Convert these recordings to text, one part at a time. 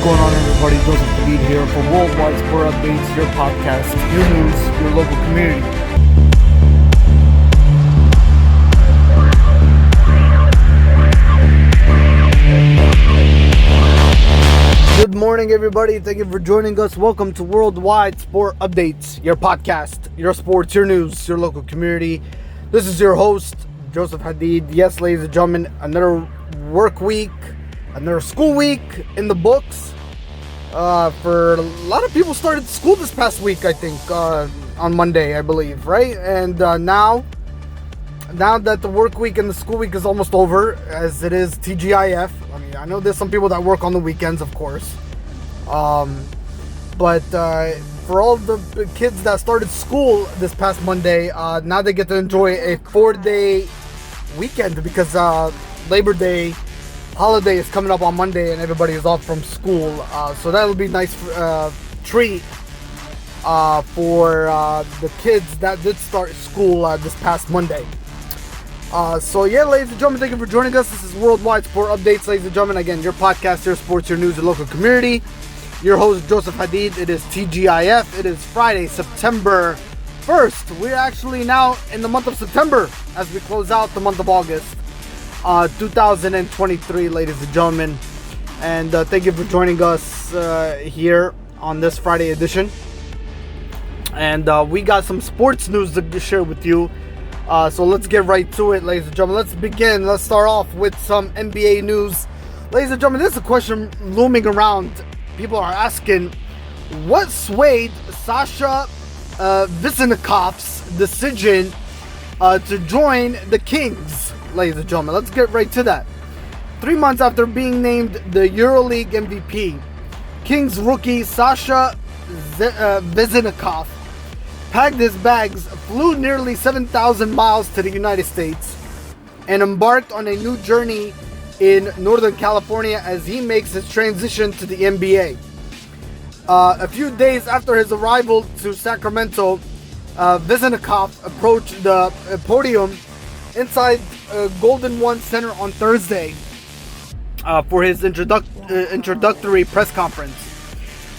going on, everybody? Joseph Hadid here for Worldwide Sport Updates, your podcast, your news, your local community. Good morning, everybody. Thank you for joining us. Welcome to Worldwide Sport Updates, your podcast, your sports, your news, your local community. This is your host, Joseph Hadid. Yes, ladies and gentlemen, another work week, another school week in the books. For a lot of people started school this past week, I think, on Monday, I believe, right? And now that the work week and the school week is almost over, as it is TGIF. I mean, I know there's some people that work on the weekends, of course. But for all the kids that started school this past Monday, now they get to enjoy a 4-day weekend because Labor Day holiday is coming up on Monday and everybody is off from school. So that'll be a nice treat for the kids that did start school this past Monday. So yeah, ladies and gentlemen, thank you for joining us. This is Worldwide Sport Updates, ladies and gentlemen. Again, your podcast, your sports, your news, your local community. Your host, Joseph Hadid. It is TGIF. It is Friday, September 1st. We're actually now in the month of September as we close out the month of August 2023, ladies and gentlemen. And thank you for joining us here on this Friday edition. And we got some sports news to share with you. So let's get right to it, ladies and gentlemen. Let's begin. Let's start off with some NBA news. Ladies and gentlemen, this is a question looming around. People are asking, what swayed Sasha Vezenkov's decision to join the Kings? Ladies and gentlemen, let's get right to that. 3 months after being named the EuroLeague MVP, Kings rookie Sasha Vezenkov packed his bags, flew nearly 7,000 miles to the United States, and embarked on a new journey in Northern California as he makes his transition to the NBA. A few days after his arrival to Sacramento, Vezenkov approached the podium inside Golden One Center on Thursday for his introductory press conference.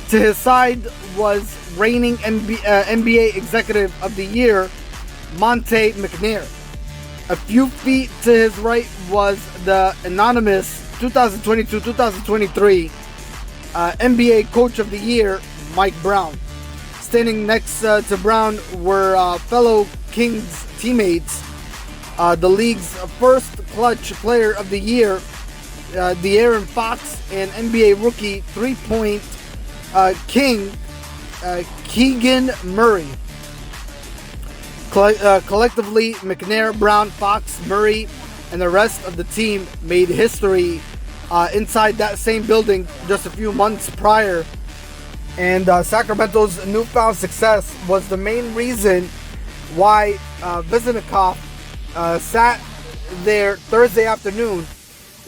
To his side was reigning NBA Executive of the Year, Monte McNair. A few feet to his right was the anonymous 2022-2023 NBA Coach of the Year, Mike Brown. Standing next to Brown were fellow Kings teammates, the league's first clutch player of the year, De'Aaron Fox, and NBA rookie three-point king Keegan Murray. Collectively, McNair, Brown, Fox, Murray, and the rest of the team made history inside that same building just a few months prior. And Sacramento's newfound success was the main reason why Vezenkov sat there Thursday afternoon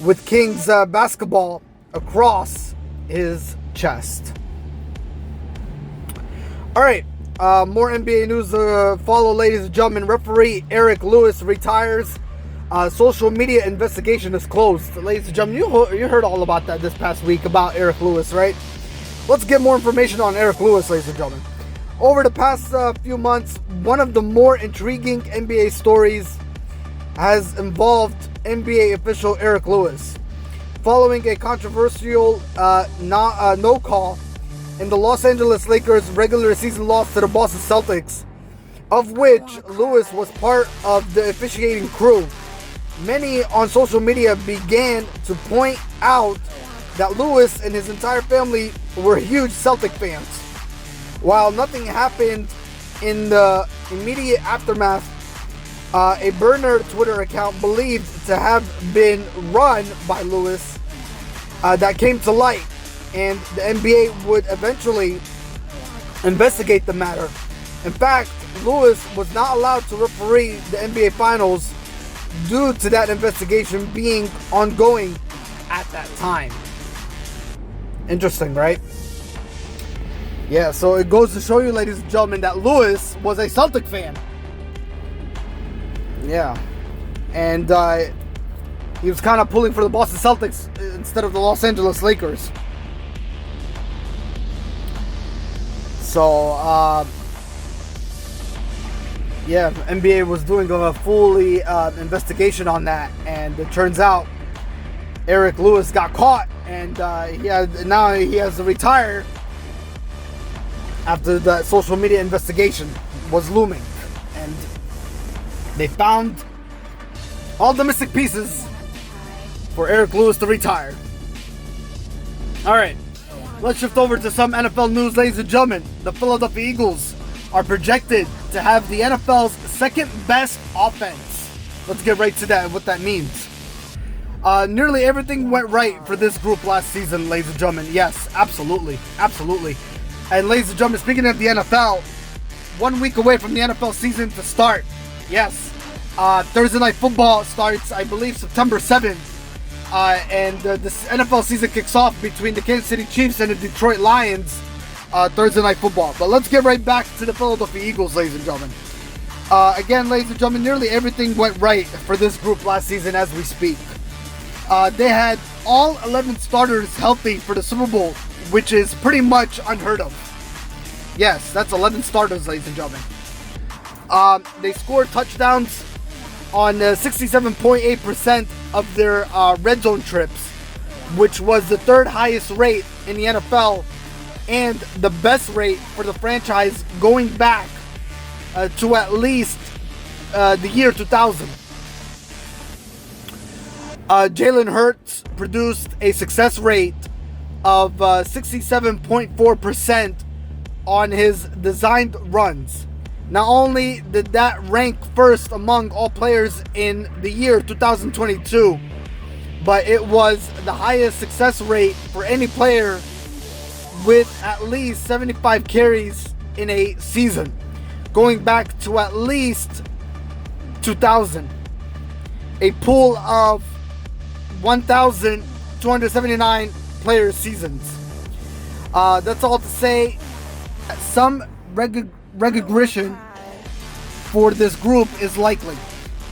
with Kings basketball across his chest. All right. More NBA news to follow, ladies and gentlemen. Referee Eric Lewis retires. Social media investigation is closed. Ladies and gentlemen, you heard all about that this past week about Eric Lewis, right? Let's get more information on Eric Lewis, ladies and gentlemen. Over the past few months, one of the more intriguing NBA stories has involved NBA official Eric Lewis. Following a controversial no call in the Los Angeles Lakers regular season loss to the Boston Celtics, of which Lewis was part of the officiating crew, many on social media began to point out that Lewis and his entire family were huge Celtic fans. While nothing happened in the immediate aftermath, a burner Twitter account believed to have been run by Lewis that came to light, and the NBA would eventually investigate the matter. In fact, Lewis was not allowed to referee the NBA Finals due to that investigation being ongoing at that time. Interesting, right? Yeah, so it goes to show you, ladies and gentlemen, that Lewis was a Celtic fan. Yeah. And he was kind of pulling for the Boston Celtics instead of the Los Angeles Lakers. So, yeah, NBA was doing a fully investigation on that, and it turns out Eric Lewis got caught, and now he has to retire after the social media investigation was looming, and they found all the missing pieces for Eric Lewis to retire. All right, let's shift over to some NFL news, ladies and gentlemen. The Philadelphia Eagles are projected to have the NFL's second best offense. Let's get right to that, what that means. Nearly everything went right for this group last season, ladies and gentlemen. Yes, absolutely. And ladies and gentlemen, speaking of the NFL, 1 week away from the NFL season to start. Yes, Thursday Night Football starts, I believe, September 7th. And this NFL season kicks off between the Kansas City Chiefs and the Detroit Lions Thursday Night Football. But let's get right back to the Philadelphia Eagles, ladies and gentlemen. Again, ladies and gentlemen, nearly everything went right for this group last season as we speak. They had all 11 starters healthy for the Super Bowl, which is pretty much unheard of. Yes, that's 11 starters, ladies and gentlemen. They scored touchdowns on 67.8% of their red zone trips, which was the third highest rate in the NFL and the best rate for the franchise going back to at least the year 2000. Jalen Hurts produced a success rate of 67.4% on his designed runs. Not only did that rank first among all players in the year 2022, but it was the highest success rate for any player with at least 75 carries in a season, going back to at least 2000. A pool of 1,279 player seasons. That's all to say, some regression for this group is likely.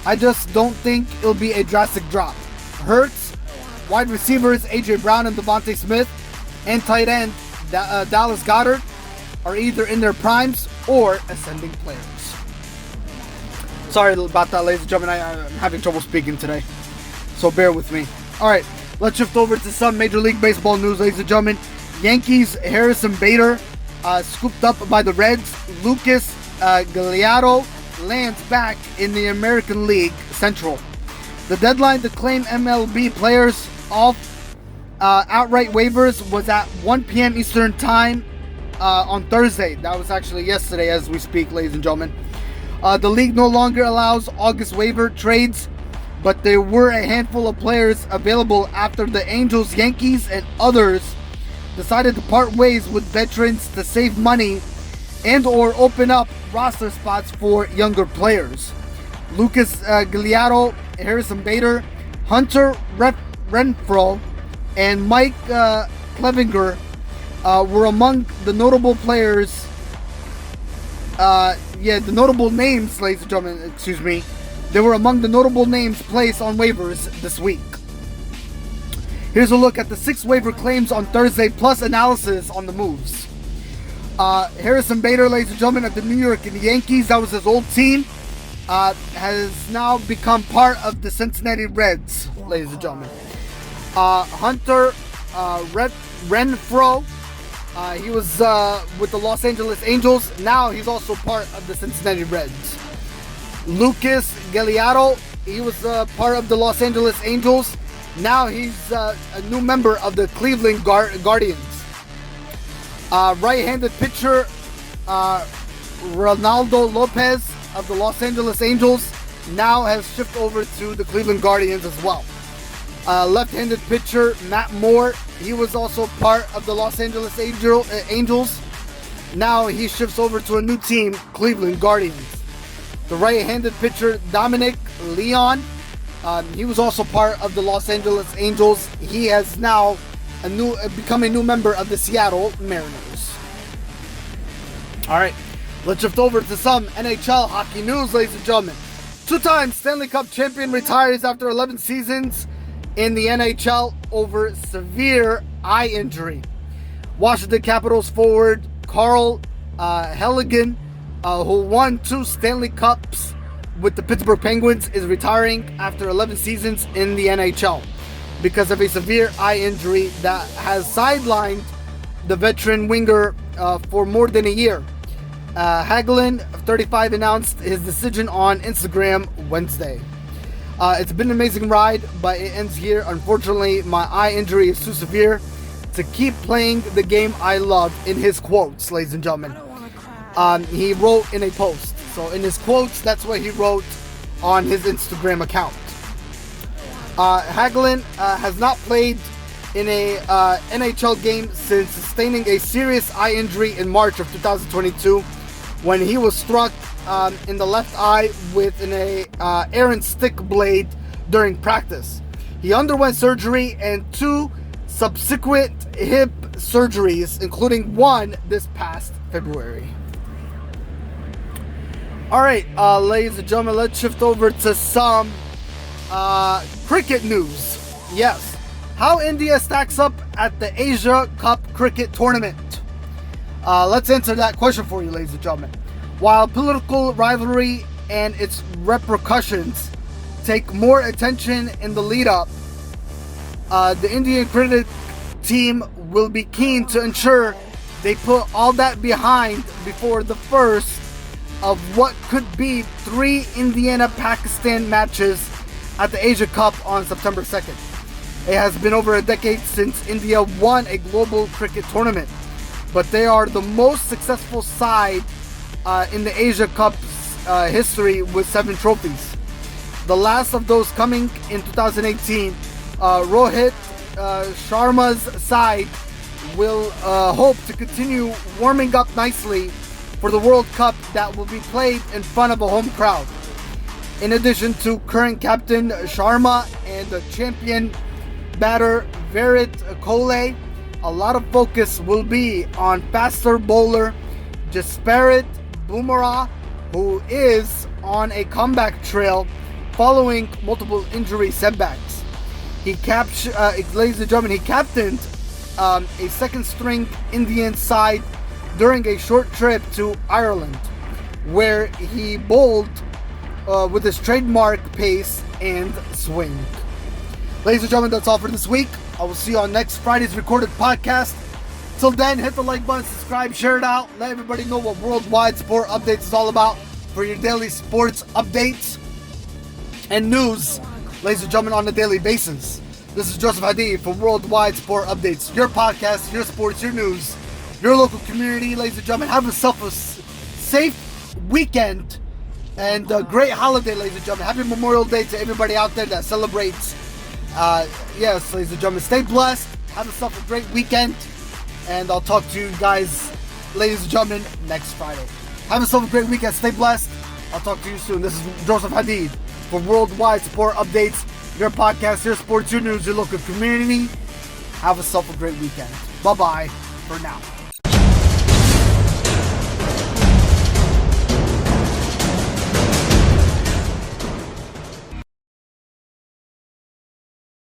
I just don't think it'll be a drastic drop. Hurts, wide receivers A.J. Brown and Devontae Smith, and tight end Dallas Goedert are either in their primes or ascending players. Sorry about that, ladies and gentlemen. I'm having trouble speaking today, so bear with me. Alright, let's shift over to some Major League Baseball news, ladies and gentlemen. Yankees Harrison Bader scooped up by the Reds. Lucas Giolito lands back in the American League Central. The deadline to claim MLB players off outright waivers was at 1 p.m. Eastern Time on Thursday. That was actually yesterday as we speak, ladies and gentlemen. The league no longer allows August waiver trades, but there were a handful of players available after the Angels, Yankees, and others decided to part ways with veterans to save money and or open up roster spots for younger players. Lucas Giolito, Harrison Bader, Hunter Renfroe, and Mike Clevinger were among the notable players. The notable names, ladies and gentlemen, they were among the notable names placed on waivers this week. Here's a look at the 6 waiver claims on Thursday, plus analysis on the moves. Harrison Bader, ladies and gentlemen, at the New York Yankees, that was his old team, has now become part of the Cincinnati Reds, ladies and gentlemen. Hunter Renfroe, he was with the Los Angeles Angels. Now he's also part of the Cincinnati Reds. Lucas Giolito, he was part of the Los Angeles Angels. Now he's a new member of the Cleveland Guardians. Right-handed pitcher Ronaldo Lopez of the Los Angeles Angels now has shifted over to the Cleveland Guardians as well. Left-handed pitcher Matt Moore, he was also part of the Los Angeles Angels. Now he shifts over to a new team, Cleveland Guardians. The right-handed pitcher Dominic Leon, he was also part of the Los Angeles Angels. He has now become a new member of the Seattle Mariners. All right, let's shift over to some NHL hockey news, ladies and gentlemen. 2-time Stanley Cup champion retires after 11 seasons in the NHL over severe eye injury. Washington Capitals forward Carl Halligan, who won 2 Stanley Cups with the Pittsburgh Penguins, is retiring after 11 seasons in the NHL because of a severe eye injury that has sidelined the veteran winger for more than a year. Hagelin, 35, announced his decision on Instagram Wednesday. It's been an amazing ride, but it ends here. Unfortunately, my eye injury is too severe to keep playing the game I love, in his quotes, ladies and gentlemen. He wrote in a post. So in his quotes, that's what he wrote on his Instagram account. Hagelin has not played in a NHL game since sustaining a serious eye injury in March of 2022 when he was struck in the left eye with an errant stick blade during practice. He underwent surgery and 2 subsequent hip surgeries, including one this past February. Alright, ladies and gentlemen, let's shift over to some cricket news. Yes, how India stacks up at the Asia Cup cricket tournament. Let's answer that question for you, ladies and gentlemen. While political rivalry and its repercussions take more attention in the lead-up, the Indian cricket team will be keen to ensure they put all that behind before the first of what could be 3 Indiana-Pakistan matches at the Asia Cup on September 2nd. It has been over a decade since India won a global cricket tournament, but they are the most successful side in the Asia Cup's history with 7 trophies. The last of those coming in 2018, Rohit Sharma's side will hope to continue warming up nicely for the World Cup that will be played in front of a home crowd. In addition to current captain Sharma and the champion batter Virat Kohli, a lot of focus will be on faster bowler Jasprit Bumrah, who is on a comeback trail following multiple injury setbacks. Ladies and gentlemen, he captained a second-string Indian side during a short trip to Ireland, where he bowled with his trademark pace and swing. Ladies and gentlemen, that's all for this week. I will see you on next Friday's recorded podcast. Till then, hit the like button, subscribe, share it out. Let everybody know what Worldwide Sport Updates is all about for your daily sports updates and news, ladies and gentlemen, on a daily basis. This is Joseph Hadid for Worldwide Sport Updates, your podcast, your sports, your news, your local community. Ladies and gentlemen, have yourself a safe weekend and a great holiday, ladies and gentlemen. Happy Memorial Day to everybody out there that celebrates. Yes, ladies and gentlemen, stay blessed. Have yourself a great weekend. And I'll talk to you guys, ladies and gentlemen, next Friday. Have yourself a great weekend. Stay blessed. I'll talk to you soon. This is Joseph Hadid for Worldwide Sport Updates, your podcast, your sports, your news, your local community. Have yourself a great weekend. Bye-bye for now.